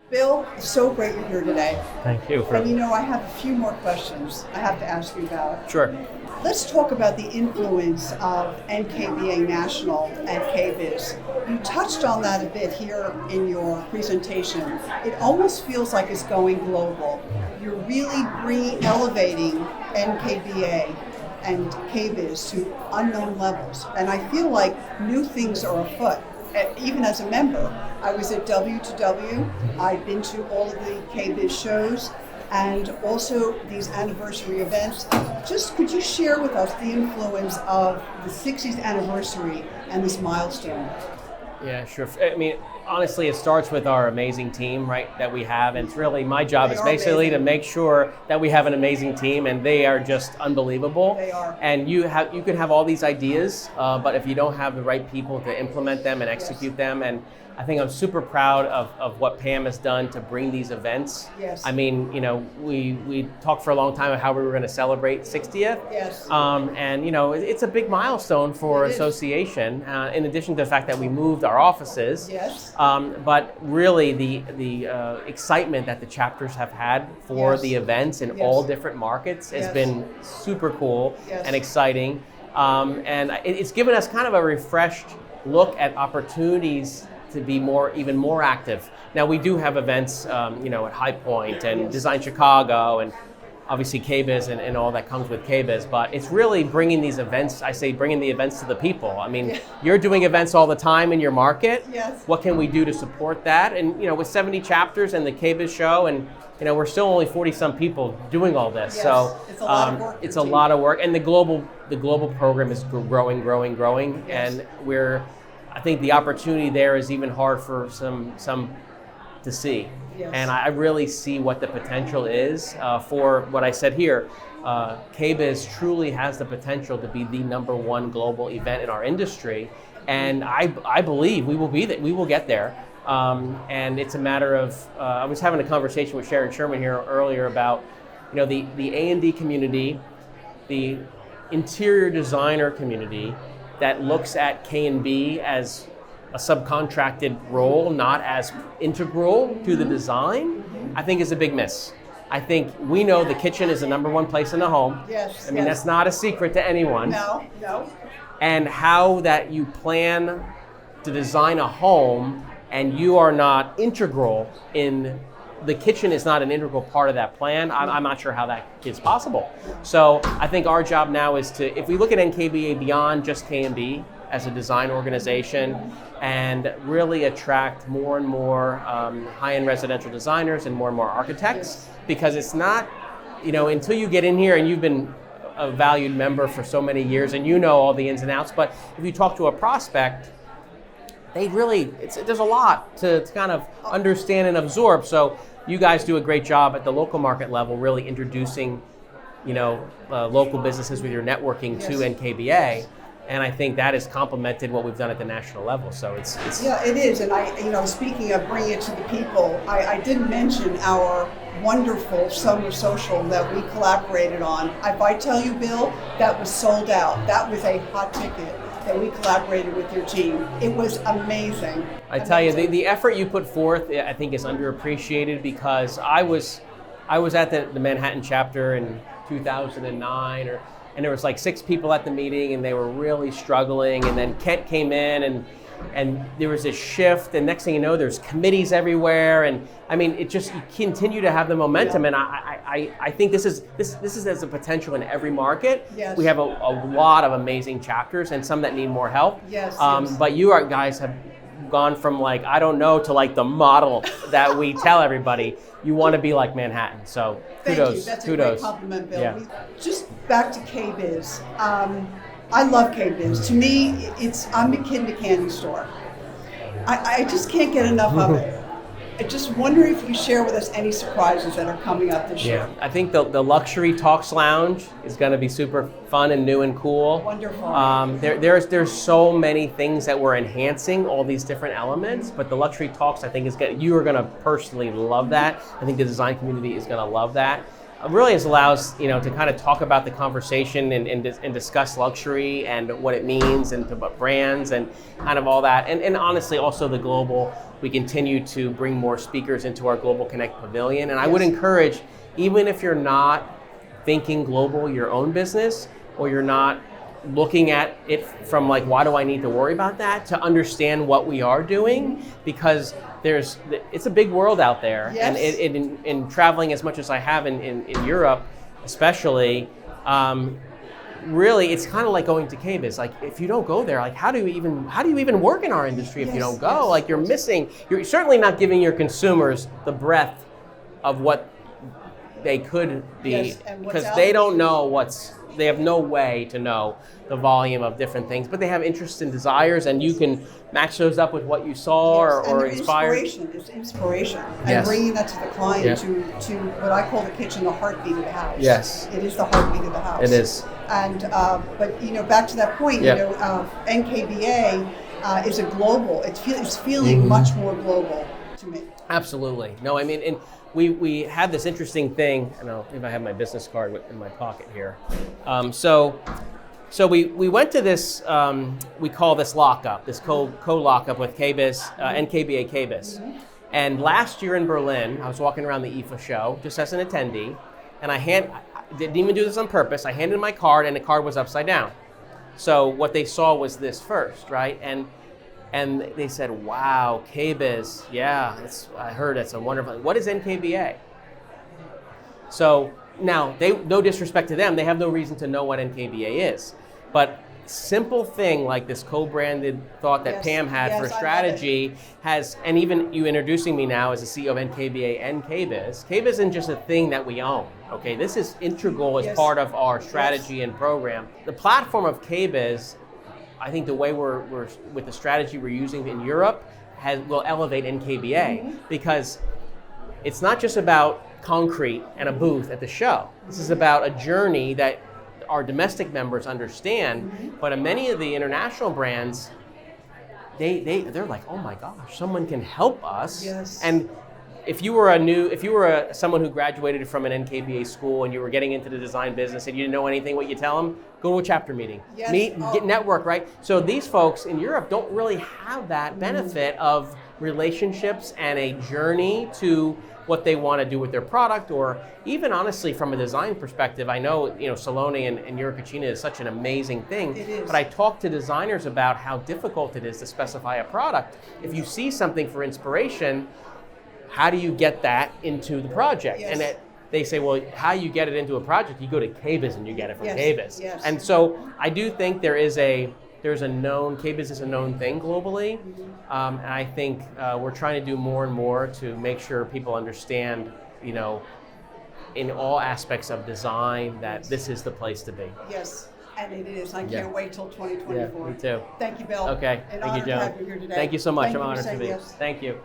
Bill, it's so great you're here today. Thank you. And I have a few more questions I have to ask you about. Sure. Let's talk about the influence of NKBA National and KBIS. You touched on that a bit here in your presentation. It almost feels like it's going global. You're really elevating NKBA and KBIS to unknown levels. And I feel like new things are afoot. Even as a member, I was at W2W. I've been to all of the KBIS shows and also these anniversary events. Just could you share with us the influence of the 60th anniversary and this milestone? Yeah, sure. I mean, honestly, it starts with our amazing team, right, that we have. And it's really my job is basically amazing. To make sure that we have an amazing team, and they are just unbelievable. They are. And you can have all these ideas, but if you don't have the right people to implement them and execute them, and I think I'm super proud of what Pam has done to bring these events. Yes. I mean, we talked for a long time about how we were going to celebrate 60th. Yes. And it's a big milestone for association. In addition to the fact that we moved our offices. Yes. But really, the excitement that the chapters have had for the events in all different markets has been super cool and exciting. And it's given us kind of a refreshed look at opportunities to be even more active. Now we do have events, at High Point and Design Chicago, and obviously KBIS and all that comes with KBIS. But it's really bringing these events. I say bringing the events to the people. I mean, you're doing events all the time in your market. Yes. What can we do to support that? And with 70 chapters and the KBIS show, and we're still only 40-some people doing all this. Yes. So it's a lot of work. It's a lot of work, and the global program is growing, yes. And I think the opportunity there is even hard for some to see. Yes. And I really see what the potential is for what I said here. KBIS truly has the potential to be the #1 global event in our industry, and I believe we will get there. And it's a matter of I was having a conversation with Sharon Sherman here earlier about the A&D community, the interior designer community that looks at K&B as a subcontracted role, not as integral to the design, I think is a big miss. I think we know the kitchen is the #1 place in the home. Yes. I mean, that's not a secret to anyone. No. And how that you plan to design a home and you are not integral in the kitchen is not an integral part of that plan. I'm not sure how that is possible. So I think our job now is to, if we look at NKBA beyond just K&B as a design organization, and really attract more and more high-end residential designers and more architects, because it's not, until you get in here, and you've been a valued member for so many years and all the ins and outs, but if you talk to a prospect, there's a lot to kind of understand and absorb. So you guys do a great job at the local market level, really introducing, local businesses with your networking to NKBA. And I think that has complemented what we've done at the national level. So it's Yeah, it is. And speaking of bringing it to the people, I didn't mention our wonderful summer social that we collaborated on. If I tell you, Bill, that was sold out. That was a hot ticket that we collaborated with your team. It was amazing. I tell you, the effort you put forth, I think, is underappreciated, because I was at the Manhattan chapter in 2009, and there was like 6 people at the meeting, and they were really struggling. And then Kent came in, and there was this shift, and next thing you know, there's committees everywhere, and I mean, you continue to have the momentum, and I think this has a potential in every market. Yes. We have a lot of amazing chapters, and some that need more help. Yes. But you guys have gone from like, I don't know, to like the model that we tell everybody. You want to be like Manhattan, so kudos. Thank you. That's a great compliment, Bill. Yeah. Just back to KBIS. I love KBIS. To me, I'm akin to candy store. I just can't get enough of it. I just wonder if you share with us any surprises that are coming up this year. I think the luxury talks lounge is going to be super fun and new and cool. Wonderful. There's so many things that we're enhancing, all these different elements, but the luxury talks, I think, you are going to personally love that. I think the design community is going to love that. really allows, to kind of talk about the conversation and discuss luxury and what it means and about brands and kind of all that. And honestly, also the global, we continue to bring more speakers into our Global Connect Pavilion. And I would encourage, even if you're not thinking global, your own business, or you're not looking at it from like, why do I need to worry about that, to understand what we are doing, because it's a big world out there. Yes. And in traveling as much as I have in Europe, especially, really, it's kind of like going to KBIS. Like, if you don't go there, like, how do you even work in our industry if you don't go? Like, you're certainly not giving your consumers the breadth of what they could be, because they don't know they have no way to know the volume of different things, but they have interests and desires, and you can match those up with what you saw or inspire. It's inspiration, and bringing that to the client, to what I call the kitchen, the heartbeat of the house. Yes, it is the heartbeat of the house. It is. And but back to that point, NKBA is a global. It's feeling much more global to me. Absolutely. No, I mean, and we had this interesting thing. I don't know if I have my business card in my pocket here. So we went to this, we call this lockup, this co-lockup with KBIS, NKBA KBIS. And last year in Berlin, I was walking around the IFA show just as an attendee, and I didn't even do this on purpose. I handed my card, and the card was upside down. So what they saw was this first, right? And they said, wow, KBIS, I heard it's a wonderful, what is NKBA? So now, no disrespect to them, they have no reason to know what NKBA is. But simple thing like this co-branded thought that Pam had for strategy and even you introducing me now as the CEO of NKBA and KBIS. KBIS isn't just a thing that we own, okay? This is integral as part of our strategy and program. The platform of KBIS, I think the way we're with the strategy we're using in Europe will elevate NKBA, because it's not just about concrete and a booth at the show. This is about a journey that our domestic members understand, but many of the international brands, they're like, oh my gosh, someone can help us. Yes. And if you were someone who graduated from an NKBA school and you were getting into the design business and you didn't know anything, what you tell them? Go to a chapter meeting, meet, get network, right? So these folks in Europe don't really have that benefit of relationships and a journey to what they want to do with their product, or even honestly from a design perspective. I know, Salone and Eurocachina is such an amazing thing, but I talk to designers about how difficult it is to specify a product. If you see something for inspiration, how do you get that into the project? Yes. And they say, well, how you get it into a project, you go to KBIS and you get it from KBIS. Yes. And so I do think there's a known, KBIS is a known thing globally. And I think we're trying to do more and more to make sure people understand, in all aspects of design, that this is the place to be. Yes, and it is. I can't wait till 2024. Yeah, me too. Thank you, Bill. Okay, An thank you, honor Joan. to have you here today. Thank you so much. Thank I'm you for honored to saying be. yes. Thank you.